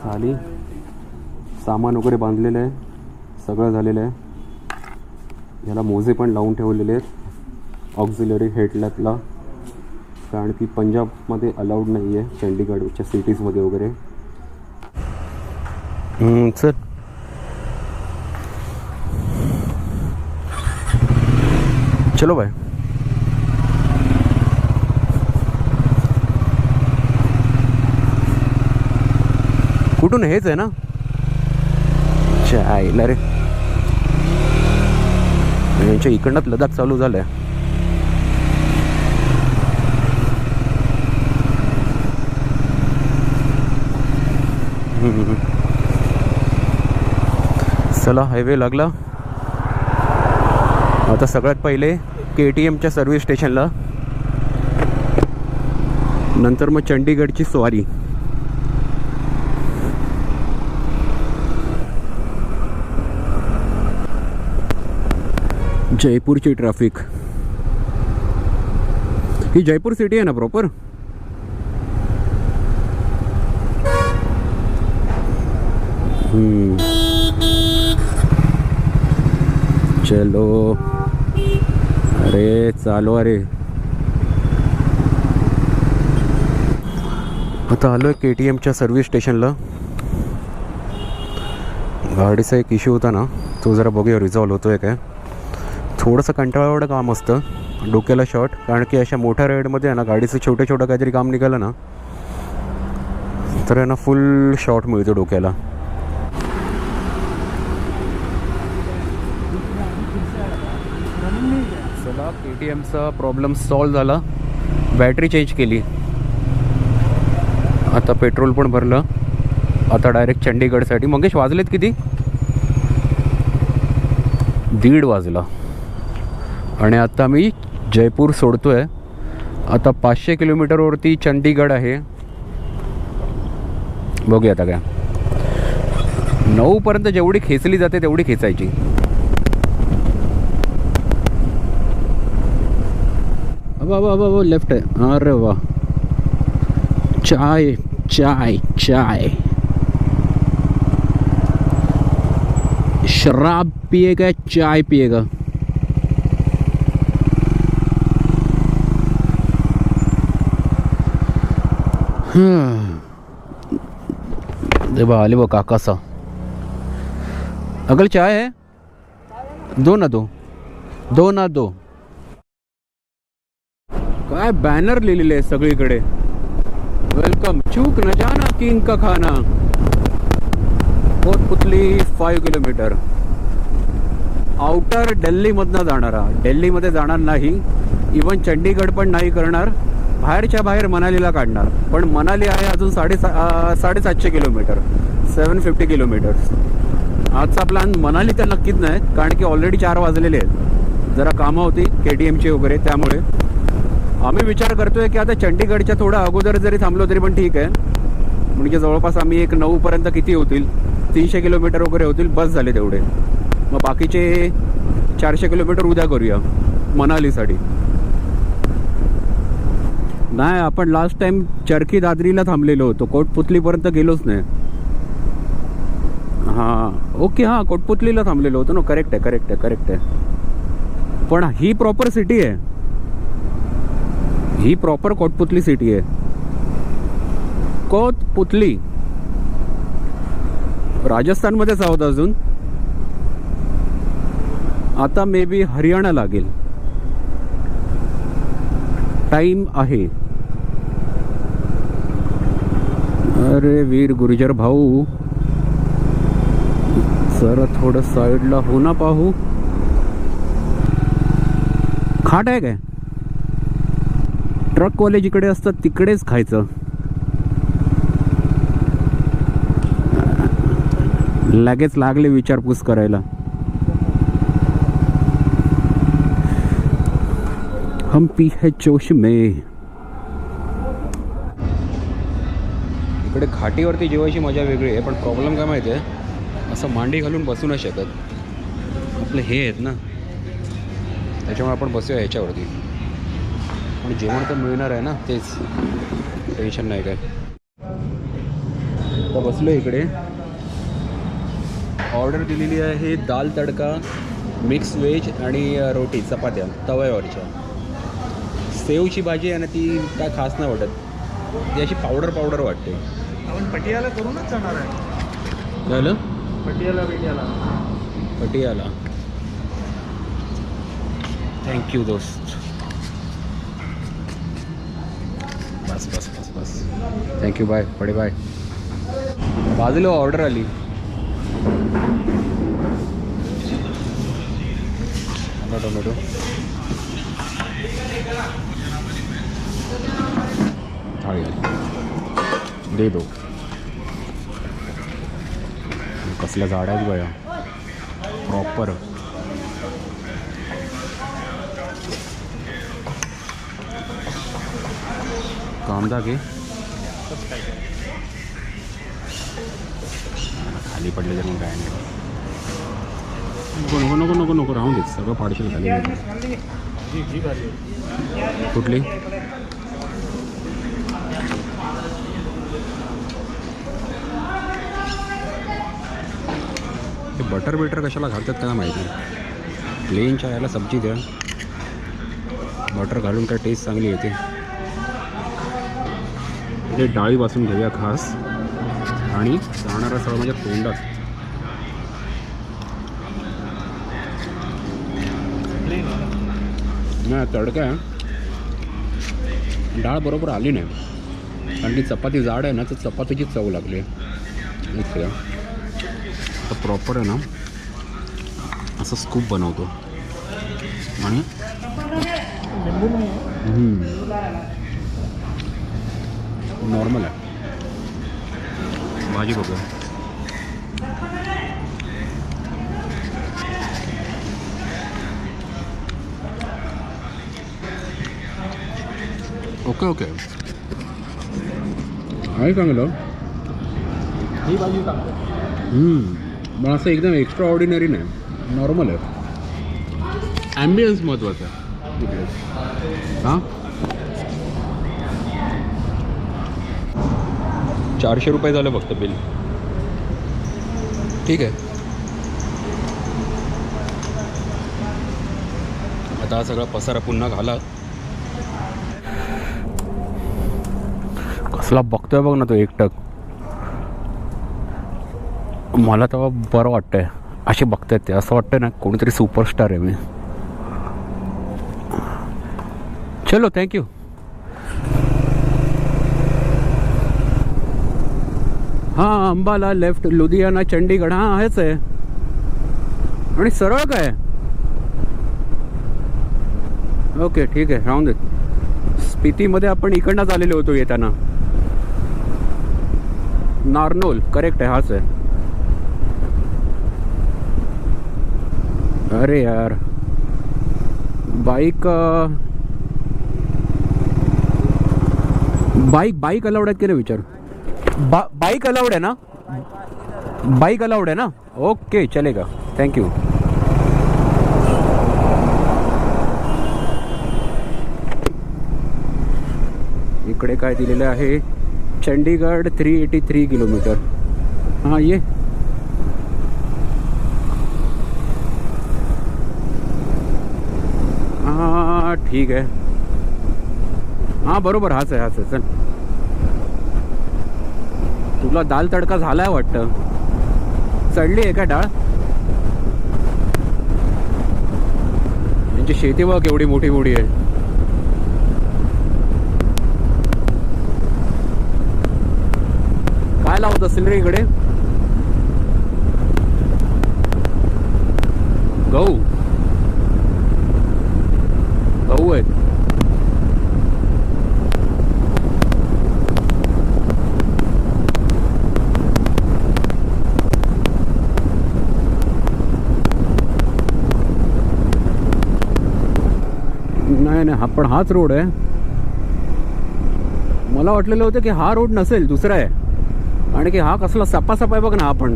झाली. सामान वगैरे बांधलेलं आहे, सगळं झालेलं आहे. याला मोजे पण लावून ठेवलेले आहेत ऑक्झिलरी हेडलॅम्पला, कारण की पंजाबमध्ये अलाउड नाही आहे, चंडीगडच्या सिटीजमध्ये वगैरे. चल चलो बाय. कुठून हेच आहे ना? चायला रे, यांच्या इकडनंच लडाख चालू झालंय. चला, हायवे लागला. आता सगळ्यात पहिले KTMच्या सर्व्हिस स्टेशनला, नंतर मग चंडीगडची स्वारी. जयपूरची ट्रॅफिक. ही जयपूर सिटी आहे ना प्रॉपर? चलो, अरे चालो. अरे आता आलो आहे KTMच्या सर्व्हिस स्टेशनला. गाडीचा एक इश्यू होता ना, तो जरा बघूया रिझॉल्व होतोय काय. थोडंसं कंटाळावाडं काम असतं, डोक्याला शॉट, कारण की अशा मोठ्या राईडमध्ये आहे ना, गाडीचं छोटं छोटं काहीतरी काम निघालं ना तर आहे ना फुल शॉट मिळतो डोक्याला. चला, KTMचा प्रॉब्लेम सॉल्व झाला. बॅटरी चेंज केली, आता पेट्रोल पण भरलं. आता डायरेक्ट चंडीगडसाठी. मंगेश, वाजलेत किती? 1:30 वाजला. आणि आता मी जयपूर सोडतोय. आता 500 किलोमीटरवरती चंडीगड आहे. बघूया आता काय. 9पर्यंत जेवढी खेचली जाते तेवढी खेचायची. अब लेफ्ट आहे. अरे वा, चाय चाय चाय. शराब पिएगा, चाय पिएगा? देवा, आले वो काका सा. अगल चाय है? दो ना दो, दो ना दो. काय बॅनर लिहिलेले आहे सगळीकडे. वेलकम, चूक न जाना किंग का खाना. कोटपुतली 5 किलोमीटर. आउटर दिल्लीमधनं जाणारा, दिल्लीमध्ये जाणार नाही. इवन चंडीगड पण नाही करणार. बाहेरच्या बाहेर मनालीला काढणार. पण मनाली आहे अजून 750 किलोमीटर, 750 किलोमीटर्स. आजचा प्लॅन मनाली तर नक्कीच नाही, कारण की ऑलरेडी 4 वाजलेले आहेत. जरा कामं होती KTMची वगैरे, त्यामुळे आम्ही विचार करतोय की आता चंडीगडच्या थोडं अगोदर जरी थांबलो तरी पण ठीक आहे. म्हणजे जवळपास आम्ही एक 9पर्यंत किती होतील, 300 किलोमीटर वगैरे होतील, बस झाले तेवढे. मग बाकीचे 400 किलोमीटर उद्या करूया मनालीसाठी. नाही, आपण लास्ट टाइम चरखी दादरीला थांबलेलो होतो, कोटपुतलीपर्यंत गेलोच नाही. हां, ओके, हां, कोटपुतलीला थांबलेलो होतो ना. करेक्ट आहे, करेक्ट आहे, करेक्ट आहे. पण ही प्रॉपर सिटी आहे, ही प्रॉपर कोटपुतली सिटी आहे. कोटपुतली राजस्थानमध्येच आहोत अजून. आता मे बी हरियाणा लागेल. टाइम आहे. अरे वीर गुर्जर भाऊ, जरा थोडं साईडला हो ना पाहू. खाट आहे काय? ट्रकवाले जिकडे असतात तिकडेच खायचं. लगेच लागले विचारपूस करायला. हम्पी है जोश में. इकडे खाटीवरती जेवायची मजा वेगळी आहे, पण प्रॉब्लेम काय माहिती आहे, असं मांडी घालून बसू नाही शकत. आपले हे आहेत ना, त्याच्यामुळे आपण बसूया ह्याच्यावरती. पण जेवण तर मिळणार आहे ना, तेच टेन्शन नाही काय. तर बसलो इकडे. ऑर्डर दिलेली आहे दाल तडका, मिक्स व्हेज आणि रोटी चपात्या तव्यावरच्या. सेवची भाजी आहे ना, ती काय खास नाही वाटत, ती अशी पावडर वाटते. आपण पटियाला करूनच जाणार आहे. झालं पटियाला. थँक्यू दोस्त. बस थँक्यू. बाय पडे बाय. बाजूला ऑर्डर आली. टोमॅटो थाळी दे दो. कसल्या गाड्या आहेत बया प्रॉपर. कांदा घे. खाली पडले तर मग काय नाही. नको राहून देत. सगळं पाडशील खाली. कुठली ते बटर कशाला घालतात काय माहिती. प्लेन चायला सब्जी द्या, बटर घालून काय टेस्ट चांगली येते. ते डाळी वासून घेऊया खास. आणि जाणारा सगळं माझ्या तोंडात. नाही तडका आहे. डाळ बरोबर आली नाही कारण ती चपाती जाड आहे ना, तर चपातीची चव लागली. इतकं तर प्रॉपर आहे ना, असं स्कूप बनवतो आणि नॉर्मल आहे. भाजी बघूया. ओके आहे चांगलं. ही भाजी टाकतो. पण असं एकदम एक्स्ट्रा ऑर्डिनरी नाही, नॉर्मल आहे. ॲम्बियन्स महत्त्वाचा आहे इकडे. हां 400 रुपये झालं फक्त बिल. ठीक आहे. आता हा सगळा पसारा पुन्हा घाला. कसला बघतोय बघ ना तो एकटक. मला तेव्हा बरं वाटतंय असे बघतायत ते. असं वाटतंय ना कोणीतरी सुपरस्टार आहे मी. चलो थँक्यू. हां अंबाला लेफ्ट, लुधियाना, चंडीगड. हां हेच आहे. आणि सरळ काय. ओके ठीक आहे राहून दे. स्पितीमध्ये आपण इकडनंच आलेलो होतो येताना. नारनोल करेक्ट आहे, हाच आहे. अरे यार बाईक अलाउड आहेत की नाही विचार. बाईक अलाउड आहे ना. बाईक अलाउड आहे ना. ओके चलेगा. थँक्यू. इकडे काय दिलेलं आहे. चंडीगड 383 किलोमीटर. हां ये. हां ठीक आहे. हां बरोबर हाच आहे चल. तुला दाल तडका झालाय वाटतं. चढली आहे का डाळ. म्हणजे शेती बघ केवढी मोठी आहे. काय लावत असेल रे इकडे. गहू आहेत. नाही पण हाच रोड आहे. मला वाटलेलं होतं की हा रोड नसेल, दुसरा आहे. आणि की हा कसला सपासप आहे बघ ना आपण.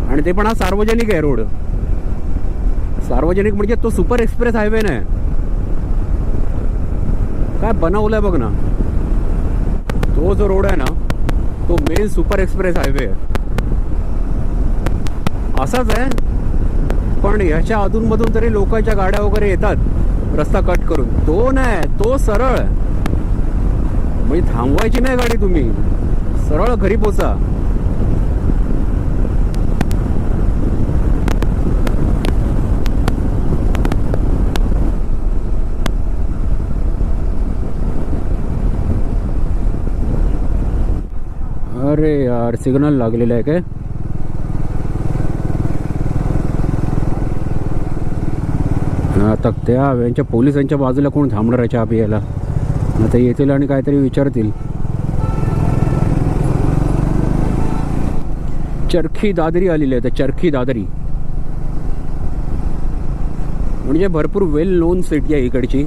आणि ते पण हा सार्वजनिक आहे रोड. सार्वजनिक म्हणजे तो सुपर एक्सप्रेस हायवे नाही. काय बनवलंय बघ ना. तो जो रोड आहे ना तो मेन सुपर एक्सप्रेस हायवे आहे. असाच आहे, पण ह्याच्या अधूनमधून तरी लोकांच्या गाड्या वगैरे येतात रस्ता कट करून. तो नाही, तो सरळ म्हणजे थांबवायची नाही गाडी, तुम्ही सरळ घरी पोचा. अरे यार, सिग्नल लागलेलं आहे काय? आता त्या यांच्या पोलिसांच्या बाजूला कोण थांबणार आहे चहा पियाला? आता येतील आणि काहीतरी विचारतील. चरखी दादरी आलेली आहे. चरखी दादरी म्हणजे भरपूर वेल नोन सिटी आहे इकडची.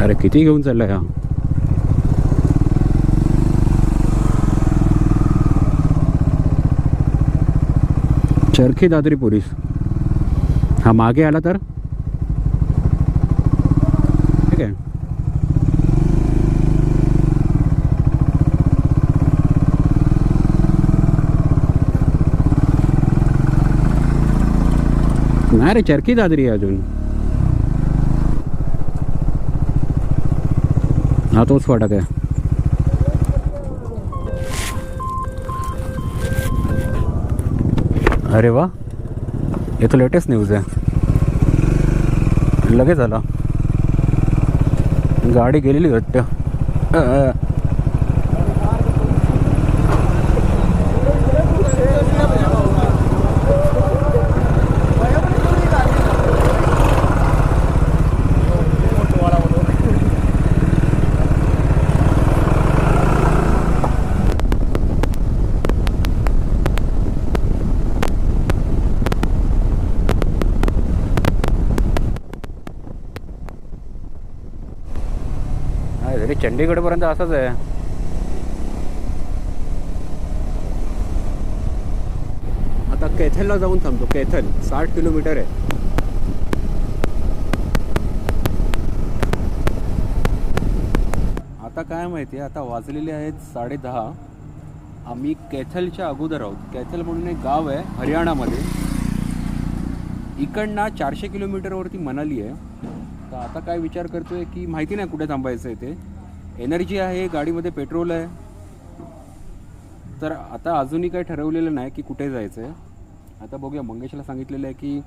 अरे किती घेऊन चाललाय हा? चरखी दादरी पोलीस. हा मागे आला तर ठीक आहे. नाही रे, चरखी दादरी आहे अजून. हा तोच फाटक आहे. अरे वा, हे तर लेटेस्ट न्यूज आहे. लगेच आला. गाडी गेलेली वाटतं. चंडीगडपर्यंत असंच आहे. आता कैथलला जाऊन थांबतो. कैथल 60 किलोमीटर आहे. आता काय माहिती आहे, आता वाजलेले आहेत 10:30. आम्ही कैथलच्या अगोदर आहोत. कैथल म्हणून एक गाव आहे हरियाणामध्ये. इकडनं 400 किलोमीटरवरती मनाली आहे. तर आता काय विचार करतोय की माहिती नाही कुठे थांबायचं आहे ते. एनर्जी आहे गाडीमध्ये, पेट्रोल आहे. तर आता अजूनही काही ठरवलेलं नाही की कुठे जायचं आहे. आता बघूया. मंगेशला सांगितलेलं आहे की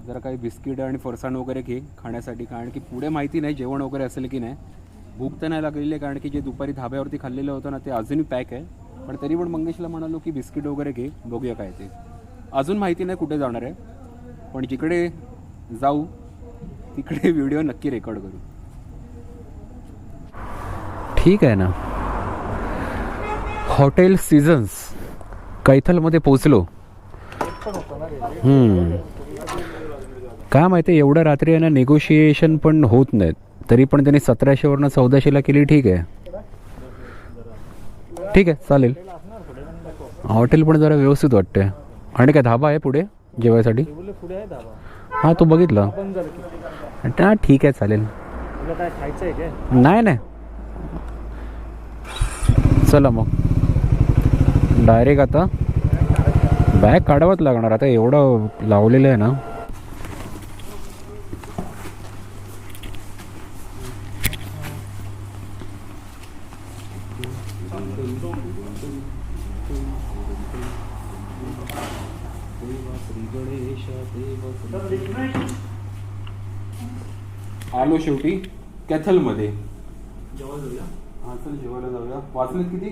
जरा काही बिस्किट आणि फरसाण वगैरे घे खाण्यासाठी, कारण की पुढे माहिती नाही जेवण वगैरे असेल की नाही. भूक तर नाही लागलेली आहे, कारण की जे दुपारी धाब्यावरती खाल्लेलं होतं ना ते अजूनही पॅक आहे. पण तरी पण मंगेशला म्हणालो की बिस्किट वगैरे घे, बघूया काय ते. अजून माहिती नाही कुठे जाणार आहे, पण जिकडे जाऊ तिकडे व्हिडिओ नक्की रेकॉर्ड करू. ठीक आहे ना. हॉटेल सीझन्स कैथलमध्ये पोचलो. काय माहिती एवढ्या रात्री आहे ना, नेगोशिएशन पण होत नाहीत. तरी पण त्यांनी 1700वरनं 1400ला केली. ठीक आहे, ठीक आहे, चालेल. हॉटेल पण जरा व्यवस्थित वाटते. आणि काय धाबा आहे पुढे जेवायसाठी? हां, तो बघितला. हां ठीक आहे, चालेल. नाही नाही, चला मग डायरेक्ट आता बॅग काढावंच लागणार. आता एवढं लावलेलं आहे ना. आलो शेवटी कॅथलमध्ये. जेव्हा जाऊया. हां चल जेवायला जाऊया. वाजलेत किती?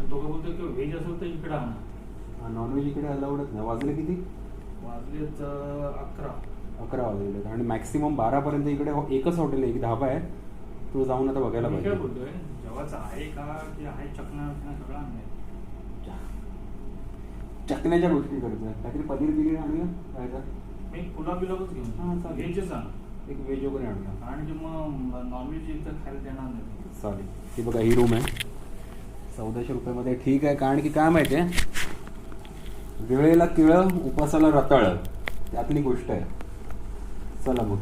दोघं बोलतो की व्हेज असेल तर इकडे आणा. नॉनव्हेज इकडे अलाउडच नाही. वाजले किती? वाजलेत 11 वाजलेले. आणि मॅक्सिमम 12पर्यंत इकडे एकच हॉटेल आहे, एक धाबा आहे. तो जाऊन आता बघायला पाहिजे. काय बोलतोय, जेव्हाच आहे का की आहे चकना सगळं आणलंय. चकण्याच्या गोष्टी करतोय. काहीतरी पनीर बिर्याणी आणूया काय का? मी पुलाव बिलावच घेऊन. हां चालेल. व्हेजच आणा. एक व्हेज वगैरे आणूया. आणि मग नॉनव्हेज इथं खायला देणार नाही. सॉरी, ही बघा ही रूम आहे 1400 रुपयामध्ये. ठीक आहे, कारण की काय माहिती आहे, वेळेला किळं उपासाला रताळं, त्यातली गोष्ट आहे. चला मग.